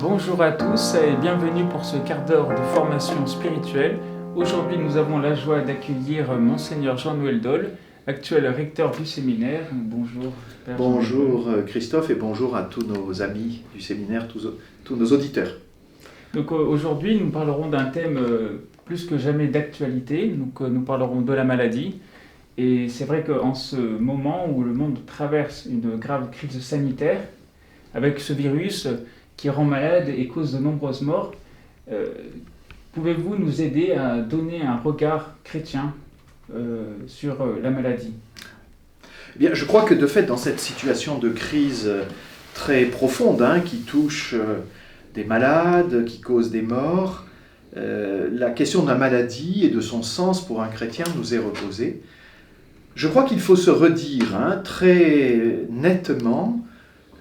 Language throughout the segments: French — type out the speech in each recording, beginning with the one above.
Bonjour à tous et bienvenue pour ce quart d'heure de formation spirituelle. Aujourd'hui, nous avons la joie d'accueillir Monseigneur Jean-Noël Doll, actuel recteur du séminaire. Bonjour, Père Bonjour Christophe et bonjour à tous nos amis du séminaire, tous nos auditeurs. Donc aujourd'hui, nous parlerons d'un thème plus que jamais d'actualité. Donc nous parlerons de la maladie. Et c'est vrai qu'en ce moment où le monde traverse une grave crise sanitaire, avec ce virus qui rend malade et cause de nombreuses morts, pouvez-vous nous aider à donner un regard chrétien sur la maladie ? Eh bien, je crois que de fait, dans cette situation de crise très profonde, qui touche des malades, qui cause des morts, la question de la maladie et de son sens pour un chrétien nous est reposée. Je crois qu'il faut se redire très nettement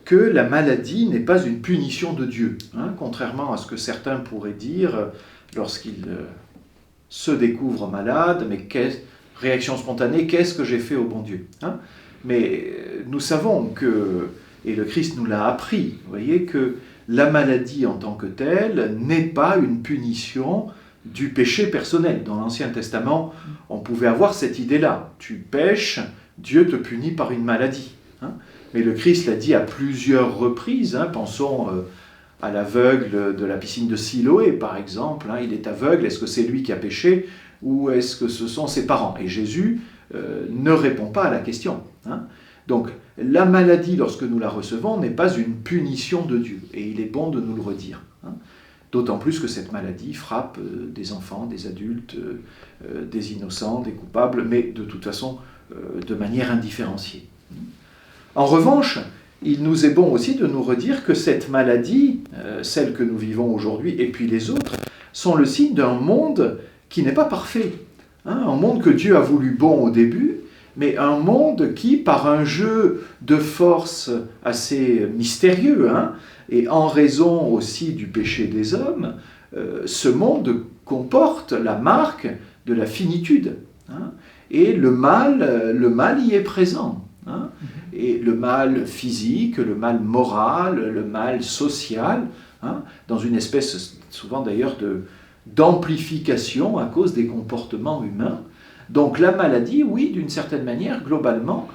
que la maladie n'est pas une punition de Dieu, contrairement à ce que certains pourraient dire lorsqu'ils se découvrent malades, mais réaction spontanée, qu'est-ce que j'ai fait au bon Dieu ? Mais nous savons que, et le Christ nous l'a appris, vous voyez, que la maladie en tant que telle n'est pas une punition du péché personnel. Dans l'Ancien Testament, on pouvait avoir cette idée-là. Tu pèches, Dieu te punit par une maladie. Mais le Christ l'a dit à plusieurs reprises. Pensons à l'aveugle de la piscine de Siloé, par exemple. Il est aveugle, est-ce que c'est lui qui a péché ou est-ce que ce sont ses parents ? Et Jésus ne répond pas à la question. Donc, la maladie, lorsque nous la recevons, n'est pas une punition de Dieu. Et il est bon de nous le redire. D'autant plus que cette maladie frappe des enfants, des adultes, des innocents, des coupables, mais de toute façon, de manière indifférenciée. En revanche, il nous est bon aussi de nous redire que cette maladie, celle que nous vivons aujourd'hui et puis les autres, sont le signe d'un monde qui n'est pas parfait. Un monde que Dieu a voulu bon au début, mais un monde qui, par un jeu de force assez mystérieux, et en raison aussi du péché des hommes, ce monde comporte la marque de la finitude. Et le mal y est présent. Et le mal physique, le mal moral, le mal social, dans une espèce souvent d'ailleurs d'amplification à cause des comportements humains. Donc la maladie, oui, d'une certaine manière, globalement,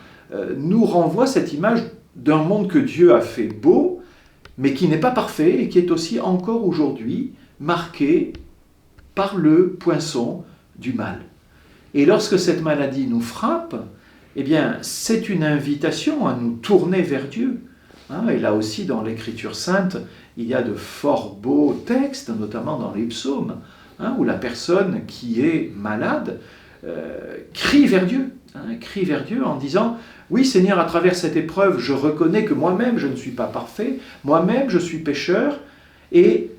nous renvoie cette image d'un monde que Dieu a fait beau, mais qui n'est pas parfait et qui est aussi encore aujourd'hui marqué par le poinçon du mal. Et lorsque cette maladie nous frappe, eh bien, c'est une invitation à nous tourner vers Dieu. Et là aussi, dans l'Écriture sainte, il y a de fort beaux textes, notamment dans les psaumes, où la personne qui est malade crie vers Dieu en disant « Oui, Seigneur, à travers cette épreuve, je reconnais que moi-même, je ne suis pas parfait, moi-même, je suis pécheur, et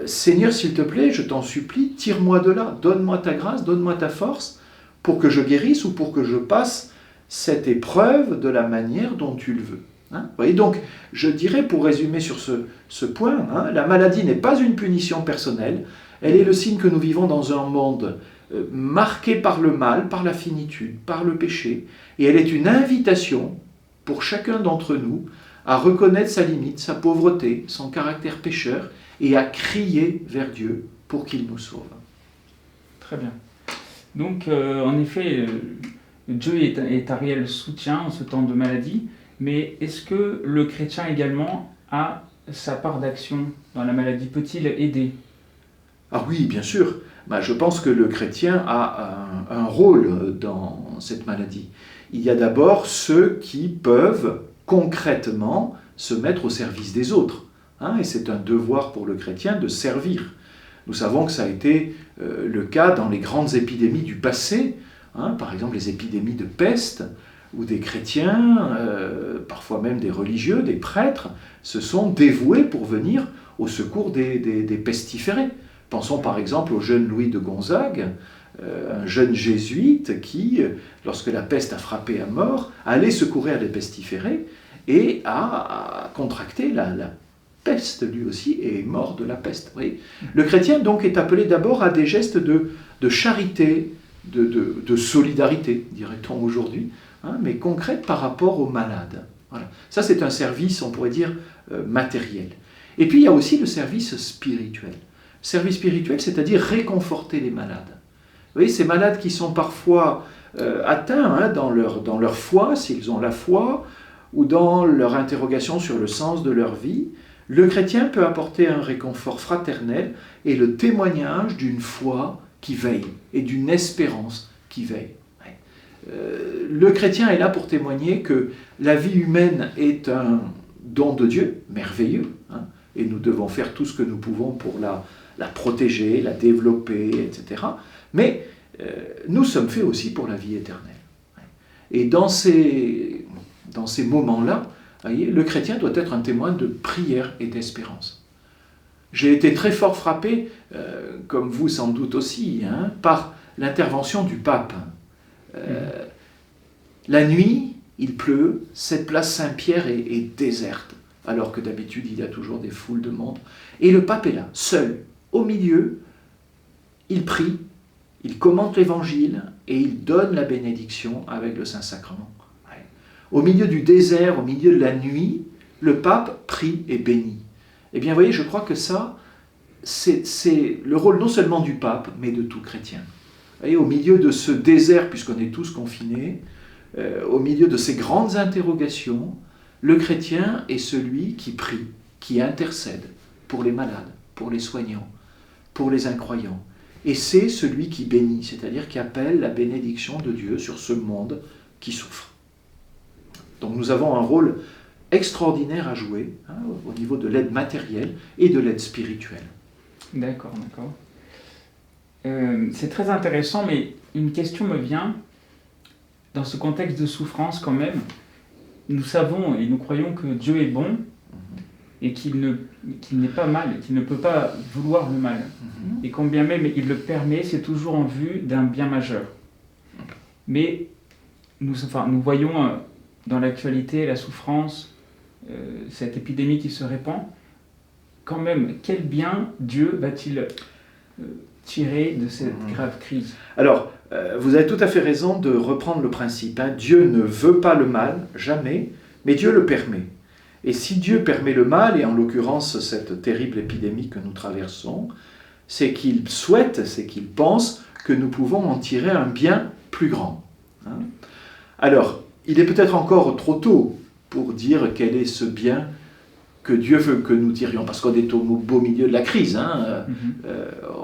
Seigneur, s'il te plaît, je t'en supplie, tire-moi de là, donne-moi ta grâce, donne-moi ta force, pour que je guérisse ou pour que je passe cette épreuve de la manière dont tu le veux. » Vous voyez, donc, je dirais, pour résumer sur ce point, la maladie n'est pas une punition personnelle, elle est le signe que nous vivons dans un monde marqué par le mal, par la finitude, par le péché, et elle est une invitation pour chacun d'entre nous à reconnaître sa limite, sa pauvreté, son caractère pécheur, et à crier vers Dieu pour qu'il nous sauve. Très bien. Donc, en effet, Dieu est un réel soutien en ce temps de maladie, mais est-ce que le chrétien également a sa part d'action dans la maladie ? Peut-il aider ? Ah oui, bien sûr. Je pense que le chrétien a un rôle dans cette maladie. Il y a d'abord ceux qui peuvent concrètement se mettre au service des autres. Et c'est un devoir pour le chrétien de servir. Nous savons que ça a été le cas dans les grandes épidémies du passé, par exemple les épidémies de peste, où des chrétiens, parfois même des religieux, des prêtres, se sont dévoués pour venir au secours des pestiférés. Pensons par exemple au jeune Louis de Gonzague, un jeune jésuite qui, lorsque la peste a frappé à mort, allait secourir les pestiférés et a contracté la peste lui aussi et est mort de la peste. Oui. Le chrétien donc est appelé d'abord à des gestes de charité, de solidarité, dirait-on aujourd'hui, mais concrète par rapport aux malades. Voilà. Ça c'est un service, on pourrait dire, matériel. Et puis il y a aussi le service spirituel. Service spirituel, c'est-à-dire réconforter les malades. Vous voyez, ces malades qui sont parfois atteints dans leur foi, s'ils ont la foi, ou dans leur interrogation sur le sens de leur vie, le chrétien peut apporter un réconfort fraternel et le témoignage d'une foi qui veille et d'une espérance qui veille. Le chrétien est là pour témoigner que la vie humaine est un don de Dieu, merveilleux, et nous devons faire tout ce que nous pouvons pour la protéger, la développer, etc. Mais nous sommes faits aussi pour la vie éternelle. Et dans ces moments-là, voyez, le chrétien doit être un témoin de prière et d'espérance. J'ai été très fort frappé, comme vous sans doute aussi, par l'intervention du pape. La nuit, il pleut, cette place Saint-Pierre est déserte, alors que d'habitude il y a toujours des foules de monde. Et le pape est là, seul, au milieu, il prie, il commente l'évangile et il donne la bénédiction avec le Saint-Sacrement. Au milieu du désert, au milieu de la nuit, le pape prie et bénit. Eh bien, vous voyez, je crois que ça, c'est le rôle non seulement du pape, mais de tout chrétien. Vous voyez, au milieu de ce désert, puisqu'on est tous confinés, au milieu de ces grandes interrogations, le chrétien est celui qui prie, qui intercède pour les malades, pour les soignants, pour les incroyants. Et c'est celui qui bénit, c'est-à-dire qui appelle la bénédiction de Dieu sur ce monde qui souffre. Donc nous avons un rôle extraordinaire à jouer au niveau de l'aide matérielle et de l'aide spirituelle. D'accord. C'est très intéressant, mais une question me vient. Dans ce contexte de souffrance quand même, nous savons et nous croyons que Dieu est bon et qu'il n'est pas mal, qu'il ne peut pas vouloir le mal. Et quand bien même il le permet, c'est toujours en vue d'un bien majeur. Mais nous voyons dans l'actualité la souffrance, cette épidémie qui se répand. Quand même, quel bien Dieu va-t-il tirer de cette grave crise ? Alors, vous avez tout à fait raison de reprendre le principe. Dieu ne veut pas le mal, jamais, mais Dieu le permet. Et si Dieu permet le mal, et en l'occurrence cette terrible épidémie que nous traversons, c'est qu'il souhaite, c'est qu'il pense que nous pouvons en tirer un bien plus grand. Alors, il est peut-être encore trop tôt pour dire quel est ce bien que Dieu veut que nous tirions, parce qu'on est au beau milieu de la crise.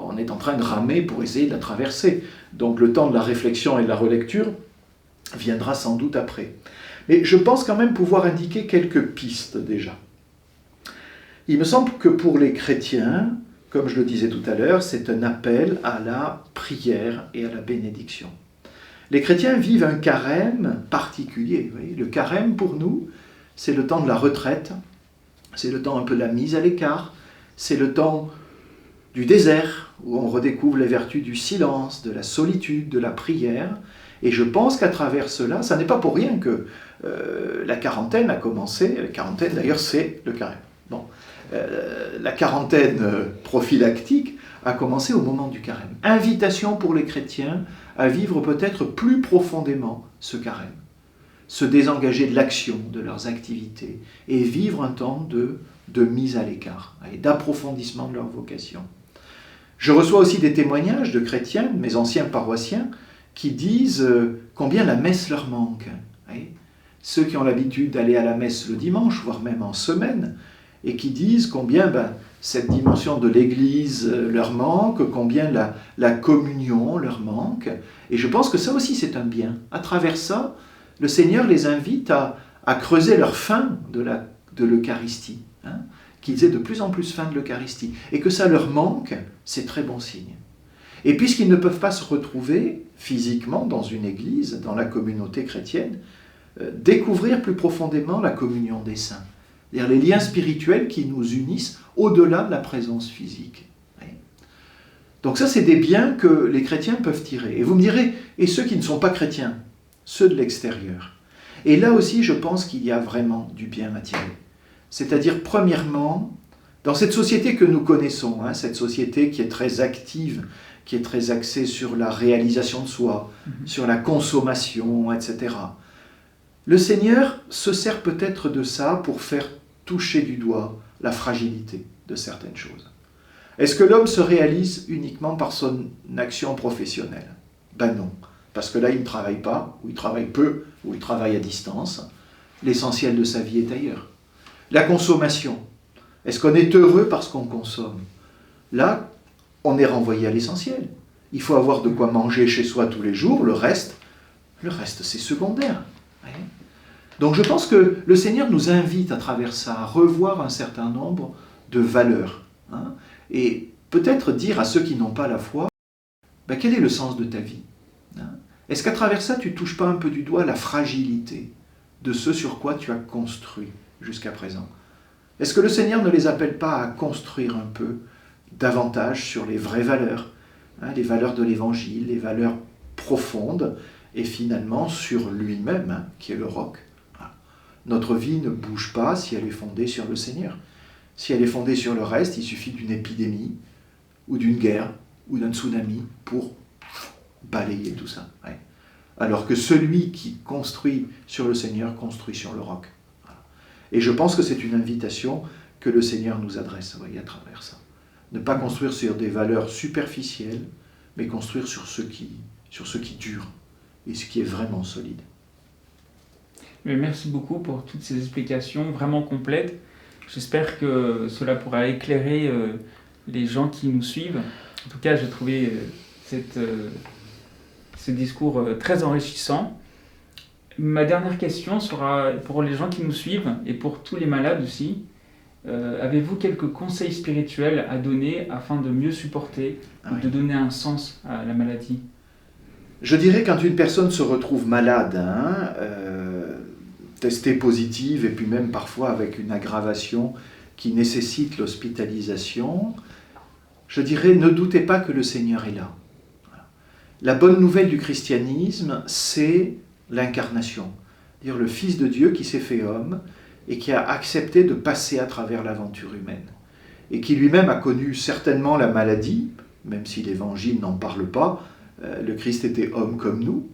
On est en train de ramer pour essayer de la traverser. Donc le temps de la réflexion et de la relecture viendra sans doute après. Mais je pense quand même pouvoir indiquer quelques pistes déjà. Il me semble que pour les chrétiens, comme je le disais tout à l'heure, c'est un appel à la prière et à la bénédiction. Les chrétiens vivent un carême particulier. Vous voyez, le carême pour nous, c'est le temps de la retraite, c'est le temps un peu de la mise à l'écart, c'est le temps du désert, où on redécouvre les vertus du silence, de la solitude, de la prière. Et je pense qu'à travers cela, ça n'est pas pour rien que la quarantaine a commencé. La quarantaine, d'ailleurs, c'est le carême. Bon. La quarantaine prophylactique a commencé au moment du carême. Invitation pour les chrétiens à vivre peut-être plus profondément ce carême. Se désengager de l'action, de leurs activités, et vivre un temps de mise à l'écart, et d'approfondissement de leur vocation. Je reçois aussi des témoignages de chrétiens, mes anciens paroissiens, qui disent combien la messe leur manque. Ceux qui ont l'habitude d'aller à la messe le dimanche, voire même en semaine, et qui disent combien cette dimension de l'Église leur manque, combien la communion leur manque. Et je pense que ça aussi c'est un bien. À travers ça, le Seigneur les invite à creuser leur faim de l'Eucharistie, qu'ils aient de plus en plus faim de l'Eucharistie. Et que ça leur manque, c'est très bon signe. Et puisqu'ils ne peuvent pas se retrouver physiquement dans une église, dans la communauté chrétienne, découvrir plus profondément la communion des saints. C'est-à-dire les liens spirituels qui nous unissent au-delà de la présence physique. Donc ça, c'est des biens que les chrétiens peuvent tirer. Et vous me direz, et ceux qui ne sont pas chrétiens, ceux de l'extérieur. Et là aussi, je pense qu'il y a vraiment du bien à tirer. C'est-à-dire, premièrement, dans cette société que nous connaissons, cette société qui est très active, qui est très axée sur la réalisation de soi, sur la consommation, etc. Le Seigneur se sert peut-être de ça pour faire toucher du doigt la fragilité. de certaines choses. Est-ce que l'homme se réalise uniquement par son action professionnelle? Ben non, parce que là il ne travaille pas, ou il travaille peu, ou il travaille à distance. L'essentiel de sa vie est ailleurs. La consommation. Est-ce qu'on est heureux parce qu'on consomme? Là, on est renvoyé à l'essentiel. Il faut avoir de quoi manger chez soi tous les jours, le reste c'est secondaire. Donc je pense que le Seigneur nous invite à travers ça à revoir un certain nombre de valeurs. Et peut-être dire à ceux qui n'ont pas la foi, quel est le sens de ta vie? Est-ce qu'à travers ça, tu ne touches pas un peu du doigt la fragilité de ce sur quoi tu as construit jusqu'à présent? Est-ce que le Seigneur ne les appelle pas à construire un peu davantage sur les vraies valeurs, les valeurs de l'Évangile, les valeurs profondes, et finalement sur lui-même, qui est le roc? Notre vie ne bouge pas si elle est fondée sur le Seigneur. Si elle est fondée sur le reste, il suffit d'une épidémie, ou d'une guerre, ou d'un tsunami pour balayer tout ça. Alors que celui qui construit sur le Seigneur construit sur le roc. Et je pense que c'est une invitation que le Seigneur nous adresse à travers ça. Ne pas construire sur des valeurs superficielles, mais construire sur ce qui dure et ce qui est vraiment solide. Mais merci beaucoup pour toutes ces explications vraiment complètes. J'espère que cela pourra éclairer les gens qui nous suivent. En tout cas, j'ai trouvé ce discours très enrichissant. Ma dernière question sera pour les gens qui nous suivent et pour tous les malades aussi. Avez-vous quelques conseils spirituels à donner afin de mieux supporter, de donner un sens à la maladie? Je dirais quand une personne se retrouve malade, testée positive et puis même parfois avec une aggravation qui nécessite l'hospitalisation, je dirais ne doutez pas que le Seigneur est là. La bonne nouvelle du christianisme, c'est l'incarnation, c'est-à-dire le Fils de Dieu qui s'est fait homme et qui a accepté de passer à travers l'aventure humaine et qui lui-même a connu certainement la maladie, même si l'Évangile n'en parle pas, le Christ était homme comme nous,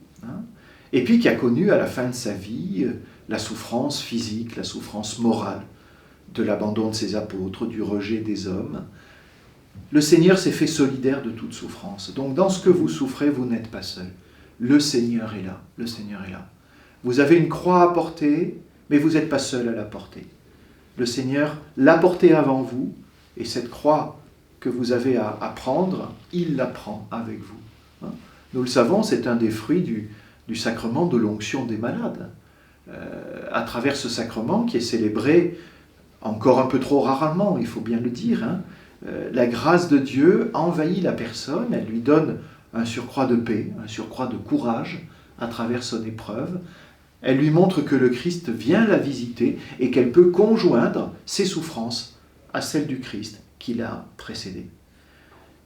et puis qui a connu à la fin de sa vie la souffrance physique, la souffrance morale, de l'abandon de ses apôtres, du rejet des hommes. Le Seigneur s'est fait solidaire de toute souffrance. Donc dans ce que vous souffrez, vous n'êtes pas seul. Le Seigneur est là, le Seigneur est là. Vous avez une croix à porter, mais vous n'êtes pas seul à la porter. Le Seigneur l'a portée avant vous, et cette croix que vous avez à prendre, il la prend avec vous. Nous le savons, c'est un des fruits du sacrement de l'onction des malades. À travers ce sacrement qui est célébré encore un peu trop rarement, il faut bien le dire, la grâce de Dieu envahit la personne, elle lui donne un surcroît de paix, un surcroît de courage à travers son épreuve. Elle lui montre que le Christ vient la visiter et qu'elle peut conjoindre ses souffrances à celles du Christ qui l'a précédé.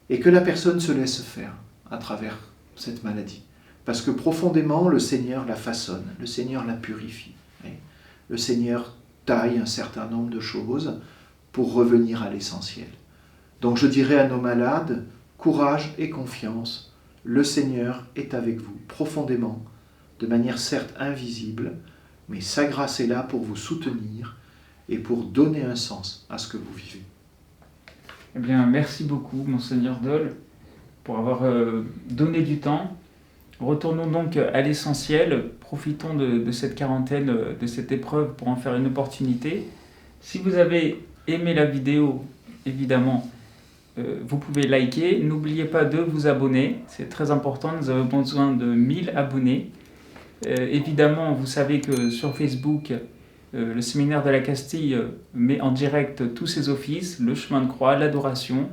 Et que la personne se laisse faire à travers cette maladie. Parce que profondément, le Seigneur la façonne, le Seigneur la purifie. Le Seigneur taille un certain nombre de choses pour revenir à l'essentiel. Donc je dirais à nos malades, courage et confiance, le Seigneur est avec vous profondément, de manière certes invisible, mais sa grâce est là pour vous soutenir et pour donner un sens à ce que vous vivez. Eh bien, merci beaucoup, Monseigneur Dole, pour avoir donné du temps. Retournons donc à l'essentiel, profitons de cette quarantaine, de cette épreuve pour en faire une opportunité. Si vous avez aimé la vidéo, évidemment, vous pouvez liker. N'oubliez pas de vous abonner, c'est très important, nous avons besoin de 1000 abonnés. Évidemment, vous savez que sur Facebook, le séminaire de la Castille met en direct tous ses offices, le chemin de croix, l'adoration.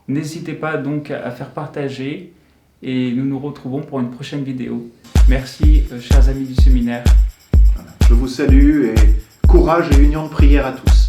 N'hésitez pas donc à faire partager et nous nous retrouvons pour une prochaine vidéo. Merci, chers amis du séminaire. Je vous salue et courage et union de prière à tous.